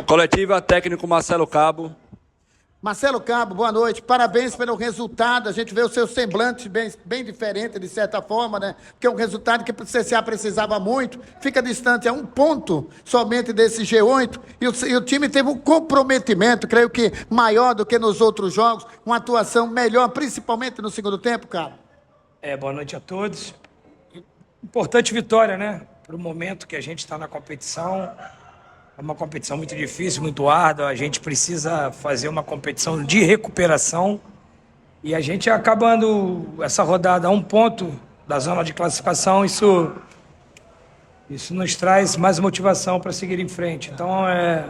Coletiva, técnico Marcelo Cabo. Marcelo Cabo, boa noite. Parabéns pelo resultado. A gente vê o seu semblante bem diferente, de certa forma, né? Porque é um resultado que o CSA precisava muito. Fica distante a um ponto somente desse G8. E o time teve um comprometimento, creio que maior do que nos outros jogos. Uma atuação melhor, principalmente no segundo tempo, cara. Boa noite a todos. Importante vitória, né? Para o momento que a gente está na competição. É uma competição muito difícil, muito árdua. A gente precisa fazer uma competição de recuperação. E a gente acabando essa rodada a um ponto da zona de classificação, isso nos traz mais motivação para seguir em frente. Então é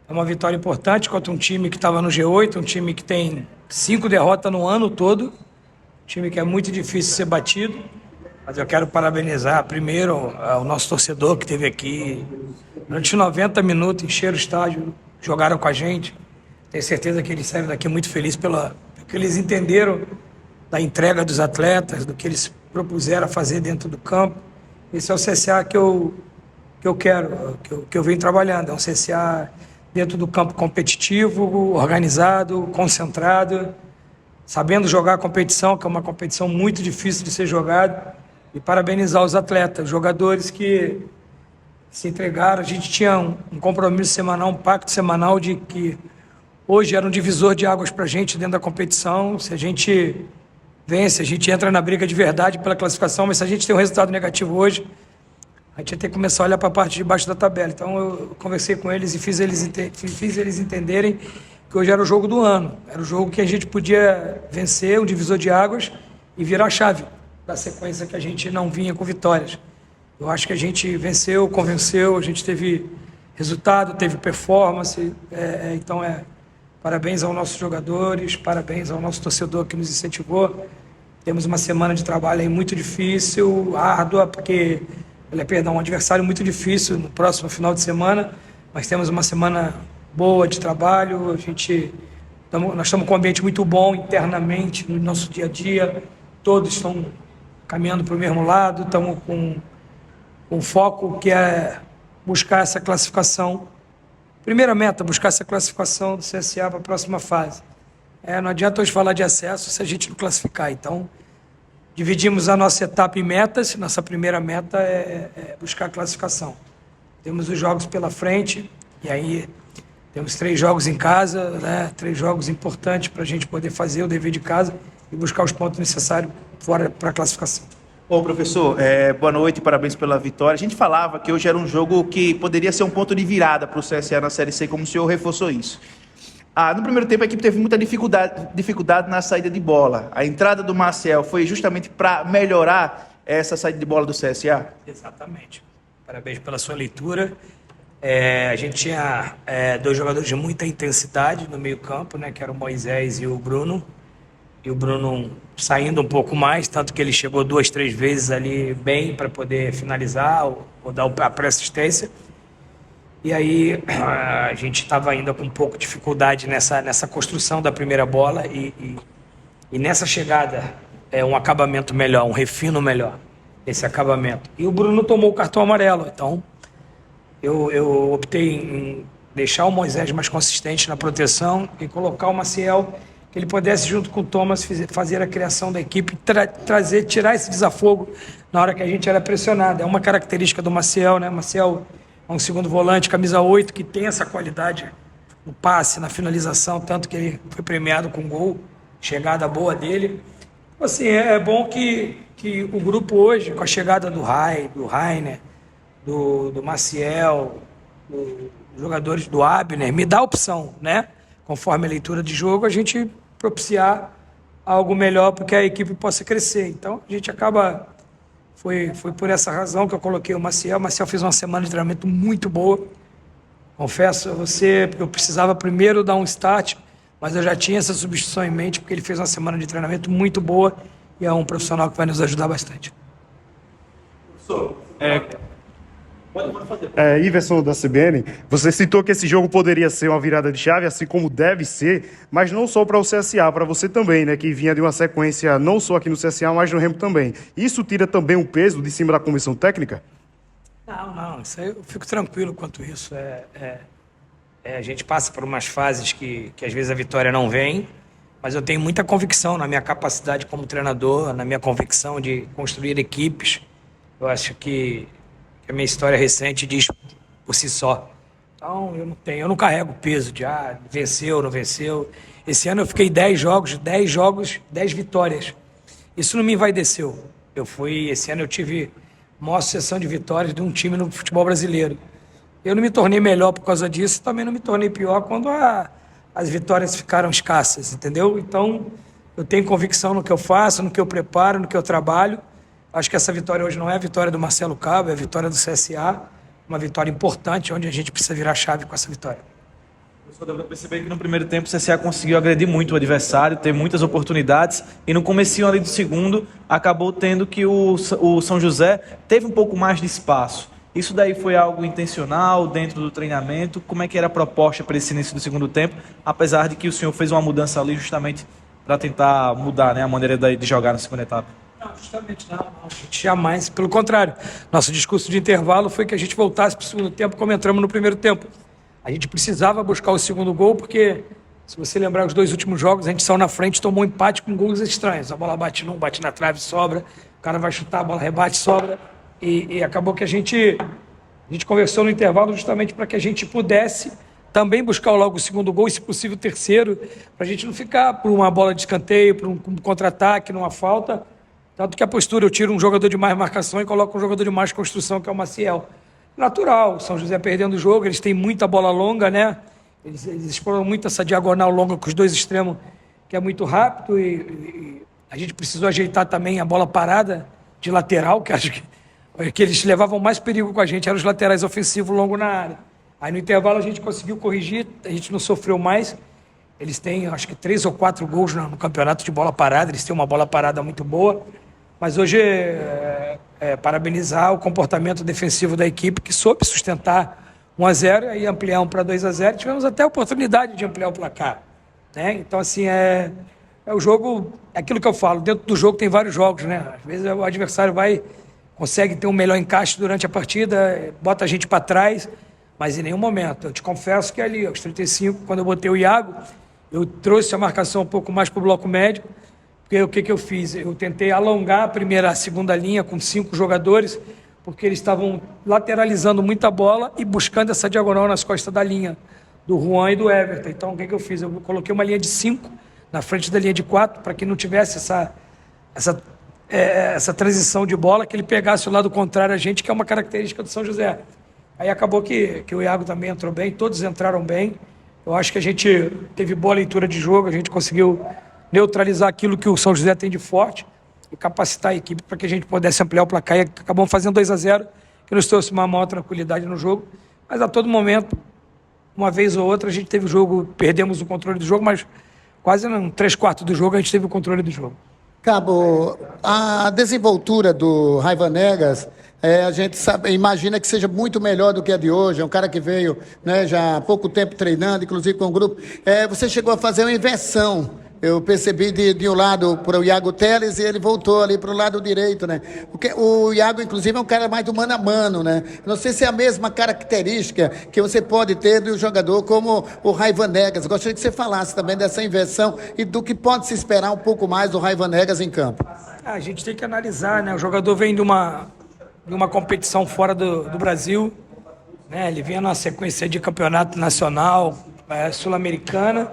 uma vitória importante contra um time que estava no G8, um time que tem 5 derrotas no ano todo, um time que é muito difícil ser batido. Mas eu quero parabenizar primeiro o nosso torcedor que esteve aqui durante 90 minutos, encheram o estádio, jogaram com a gente. Tenho certeza que eles saíram daqui muito felizes pelo que eles entenderam da entrega dos atletas, do que eles propuseram a fazer dentro do campo. Esse é o CSA que eu quero, que eu venho trabalhando. É um CSA dentro do campo competitivo, organizado, concentrado, sabendo jogar a competição, que é uma competição muito difícil de ser jogada. E parabenizar os atletas, os jogadores que se entregaram. A gente tinha um compromisso semanal, um pacto semanal de que hoje era um divisor de águas para a gente dentro da competição. Se a gente vence, a gente entra na briga de verdade pela classificação, mas se a gente tem um resultado negativo hoje, a gente ia ter que começar a olhar para a parte de baixo da tabela. Então eu conversei com eles e fiz eles entenderem que hoje era o jogo do ano. Era o jogo que a gente podia vencer, um divisor de águas, e virar a chave da sequência que a gente não vinha com vitórias. Eu acho que a gente venceu, convenceu, a gente teve resultado, teve performance. Então, parabéns aos nossos jogadores, parabéns ao nosso torcedor que nos incentivou. Temos uma semana de trabalho aí muito difícil, árdua, porque um adversário muito difícil no próximo final de semana, mas temos uma semana boa de trabalho. Nós estamos com um ambiente muito bom internamente, no nosso dia a dia. Todos estão caminhando para o mesmo lado, estamos com um foco que é buscar essa classificação. Primeira meta, buscar essa classificação do CSA para a próxima fase. Não adianta hoje falar de acesso se a gente não classificar. Então, dividimos a nossa etapa em metas. Nossa primeira meta é buscar a classificação. Temos os jogos pela frente, e aí temos 3 jogos em casa, né? 3 jogos importantes para a gente poder fazer o dever de casa e buscar os pontos necessários fora para a classificação. Bom, professor, boa noite, parabéns pela vitória. A gente falava que hoje era um jogo que poderia ser um ponto de virada para o CSA na Série C, como o senhor reforçou isso. No primeiro tempo, a equipe teve muita dificuldade na saída de bola. A entrada do Maciel foi justamente para melhorar essa saída de bola do CSA? Exatamente. Parabéns pela sua leitura. A gente tinha 2 jogadores de muita intensidade no meio-campo, né, que eram o Moisés e o Bruno. E o Bruno saindo um pouco mais, tanto que ele chegou 2, 3 vezes ali bem para poder finalizar ou dar a pré-assistência. E aí a gente estava ainda com um pouco de dificuldade nessa construção da primeira bola e nessa chegada um acabamento melhor, um refino melhor, esse acabamento. E o Bruno tomou o cartão amarelo, então eu optei em deixar o Moisés mais consistente na proteção e colocar o Maciel, que ele pudesse, junto com o Thomas, fazer a criação da equipe, tirar esse desafogo na hora que a gente era pressionado. É uma característica do Maciel, né? Maciel é um segundo volante, camisa 8, que tem essa qualidade no passe, na finalização, tanto que ele foi premiado com gol, chegada boa dele. Assim, é bom que o grupo hoje, com a chegada do Rainer, do Maciel, dos jogadores do Abner, me dá opção, né? Conforme a leitura de jogo, a gente propiciar algo melhor para que a equipe possa crescer. Então, a gente acaba... Foi por essa razão que eu coloquei o Maciel. O Maciel fez uma semana de treinamento muito boa. Confesso a você, eu precisava primeiro dar um start, mas eu já tinha essa substituição em mente, porque ele fez uma semana de treinamento muito boa e é um profissional que vai nos ajudar bastante. Professor, Iverson da CBN, você citou que esse jogo poderia ser uma virada de chave, assim como deve ser, mas não só para o CSA, para você também, né, que vinha de uma sequência não só aqui no CSA, mas no Remo também. Isso tira também um peso de cima da comissão técnica? Não, isso aí eu fico tranquilo quanto isso. A gente passa por umas fases que às vezes a vitória não vem, mas eu tenho muita convicção na minha capacidade como treinador, na minha convicção de construir equipes. Eu acho que a minha história recente diz por si só. Então, eu não carrego peso de venceu, não venceu. Esse ano eu fiquei 10 jogos, 10 vitórias. Isso não me envaideceu. Esse ano eu tive a maior sucessão de vitórias de um time no futebol brasileiro. Eu não me tornei melhor por causa disso, também não me tornei pior quando as vitórias ficaram escassas, entendeu? Então, eu tenho convicção no que eu faço, no que eu preparo, no que eu trabalho. Acho que essa vitória hoje não é a vitória do Marcelo Cabo, é a vitória do CSA, uma vitória importante, onde a gente precisa virar chave com essa vitória. Professor, deu para perceber que no primeiro tempo o CSA conseguiu agredir muito o adversário, ter muitas oportunidades, e no comecinho ali do segundo, acabou tendo que o São José teve um pouco mais de espaço. Isso daí foi algo intencional dentro do treinamento? Como é que era a proposta para esse início do segundo tempo, apesar de que o senhor fez uma mudança ali justamente para tentar mudar, né, a maneira de jogar na segunda etapa? Não, justamente não. A gente jamais, pelo contrário. Nosso discurso de intervalo foi que a gente voltasse para o segundo tempo como entramos no primeiro tempo. A gente precisava buscar o segundo gol, porque, se você lembrar os 2 últimos jogos, a gente saiu na frente e tomou um empate com gols estranhos. A bola bate num, bate na trave, sobra. O cara vai chutar, a bola rebate, sobra. E acabou que a gente conversou no intervalo justamente para que a gente pudesse também buscar logo o segundo gol e, se possível, o terceiro, para a gente não ficar por uma bola de escanteio, por um contra-ataque, numa falta. Tanto que a postura, eu tiro um jogador de mais marcação e coloco um jogador de mais construção, que é o Maciel. Natural, o São José perdendo o jogo, eles têm muita bola longa, né? Eles exploram muito essa diagonal longa com os 2 extremos, que é muito rápido, e a gente precisou ajeitar também a bola parada de lateral, que acho que eles levavam mais perigo com a gente, eram os laterais ofensivos longo na área. Aí no intervalo a gente conseguiu corrigir, a gente não sofreu mais. Eles têm, acho que 3 ou 4 gols no campeonato de bola parada, eles têm uma bola parada muito boa. Mas hoje parabenizar o comportamento defensivo da equipe, que soube sustentar 1-0 e ampliar para 2-0. Tivemos até a oportunidade de ampliar o placar, né? Então, assim, o jogo, é aquilo que eu falo, dentro do jogo tem vários jogos, né? Às vezes o adversário consegue ter um melhor encaixe durante a partida, bota a gente para trás, mas em nenhum momento. Eu te confesso que ali, aos 35, quando eu botei o Iago, eu trouxe a marcação um pouco mais para o bloco médio, porque o que eu fiz? Eu tentei alongar a segunda linha com 5 jogadores, porque eles estavam lateralizando muita bola e buscando essa diagonal nas costas da linha, do Juan e do Everton. Então, o que eu fiz? Eu coloquei uma linha de 5 na frente da linha de 4, para que não tivesse essa transição de bola, que ele pegasse o lado contrário a gente, que é uma característica do São José. Aí acabou que o Iago também entrou bem, todos entraram bem. Eu acho que a gente teve boa leitura de jogo, a gente conseguiu neutralizar aquilo que o São José tem de forte e capacitar a equipe para que a gente pudesse ampliar o placar, e acabamos fazendo 2-0, que nos trouxe uma maior tranquilidade no jogo. Mas a todo momento, uma vez ou outra, a gente teve o jogo, perdemos o controle do jogo, mas quase em 3/4 do jogo a gente teve o controle do jogo. Cabo, a desenvoltura do Raiva Negas, a gente imagina que seja muito melhor do que a de hoje. É um cara que veio, né, já há pouco tempo treinando, inclusive com o grupo. Você chegou a fazer uma inversão. Eu percebi de um lado para o Iago Teles e ele voltou ali para o lado direito, né? Porque o Iago, inclusive, é um cara mais do mano a mano, né? Não sei se é a mesma característica que você pode ter de um jogador como o Raiva Negas. Gostaria que você falasse também dessa inversão e do que pode se esperar um pouco mais do Raiva Negas em campo. A gente tem que analisar, né? O jogador vem de uma competição fora do Brasil, né? Ele vinha numa sequência de campeonato nacional, sul-americana.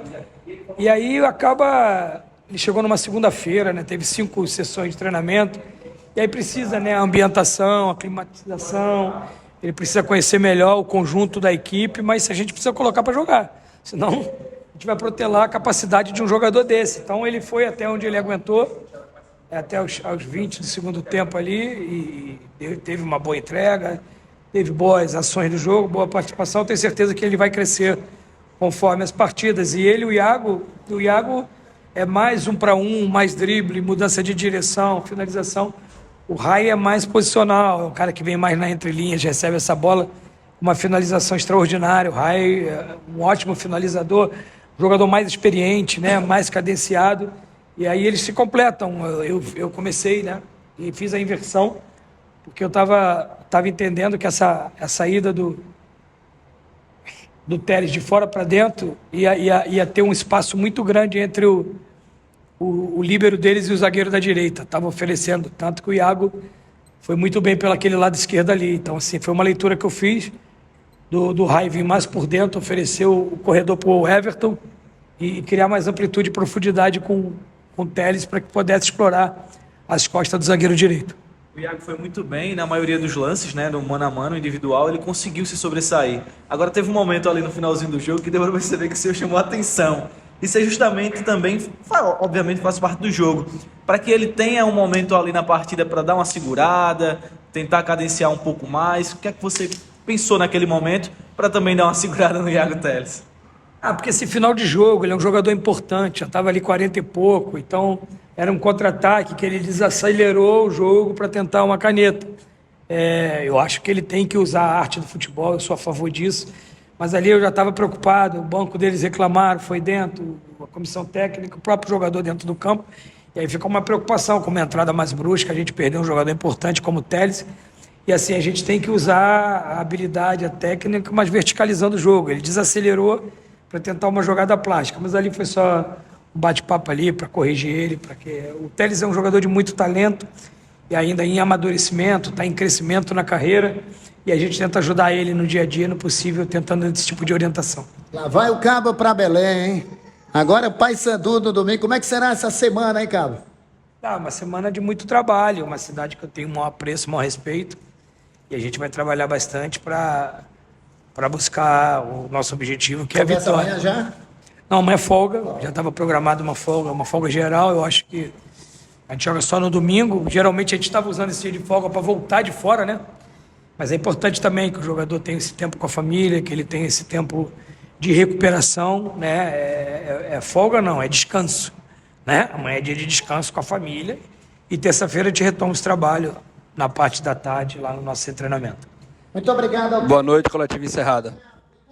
E aí ele chegou numa segunda-feira, né? Teve 5 sessões de treinamento, e aí precisa, né, a ambientação, a climatização, ele precisa conhecer melhor o conjunto da equipe, mas a gente precisa colocar para jogar, senão a gente vai protelar a capacidade de um jogador desse. Então ele foi até onde ele aguentou, até aos 20 do segundo tempo ali, e teve uma boa entrega, teve boas ações do jogo, boa participação. Tenho certeza que ele vai crescer conforme as partidas. E ele, o Iago é mais 1 para 1, mais drible, mudança de direção, finalização. O Rai é mais posicional, é um cara que vem mais na entrelinhas, recebe essa bola, uma finalização extraordinária. O Rai é um ótimo finalizador, jogador mais experiente, né, mais cadenciado. E aí eles se completam. Eu comecei, né, e fiz a inversão, porque eu estava entendendo que essa ida do do Telles de fora para dentro, ia ter um espaço muito grande entre o líbero deles e o zagueiro da direita. Estava oferecendo, tanto que o Iago foi muito bem pelo aquele lado esquerdo ali. Então, assim, foi uma leitura que eu fiz do Rai vir mais por dentro, oferecer o corredor para o Everton e criar mais amplitude e profundidade com o Telles para que pudesse explorar as costas do zagueiro direito. O Iago foi muito bem na maioria dos lances, né, no mano a mano individual, ele conseguiu se sobressair. Agora teve um momento ali no finalzinho do jogo que deu para perceber que o senhor chamou a atenção. Isso é justamente também, obviamente faz parte do jogo, para que ele tenha um momento ali na partida para dar uma segurada, tentar cadenciar um pouco mais. O que é que você pensou naquele momento para também dar uma segurada no Iago Telles? Porque esse final de jogo, ele é um jogador importante, já estava ali 40 e pouco, então era um contra-ataque que ele desacelerou o jogo para tentar uma caneta. Eu acho que ele tem que usar a arte do futebol, eu sou a favor disso, mas ali eu já estava preocupado, o banco deles reclamaram, foi dentro, a comissão técnica, o próprio jogador dentro do campo, e aí ficou uma preocupação com uma entrada mais brusca, a gente perdeu um jogador importante como o Telles, e assim, a gente tem que usar a habilidade, a técnica, mas verticalizando o jogo. Ele desacelerou para tentar uma jogada plástica, mas ali foi só um bate-papo ali para corrigir ele, porque o Telles é um jogador de muito talento e ainda em amadurecimento, está em crescimento na carreira, e a gente tenta ajudar ele no dia a dia, no possível, tentando esse tipo de orientação. Lá vai o Cabo para Belém, hein? Agora o Paysandu no domingo. Como é que será essa semana, hein, Cabo? Uma semana de muito trabalho, uma cidade que eu tenho o maior apreço, o maior respeito, e a gente vai trabalhar bastante para buscar o nosso objetivo, que Começa é a vitória. amanhã já? Não, amanhã é folga, já estava programado uma folga geral, eu acho que a gente joga só no domingo, geralmente a gente estava usando esse dia de folga para voltar de fora, né? Mas é importante também que o jogador tenha esse tempo com a família, que ele tenha esse tempo de recuperação, né? Folga não, é descanso, né? Amanhã é dia de descanso com a família e terça-feira a gente retoma os trabalhos na parte da tarde lá no nosso treinamento. Muito obrigado. Boa noite, coletivo encerrada.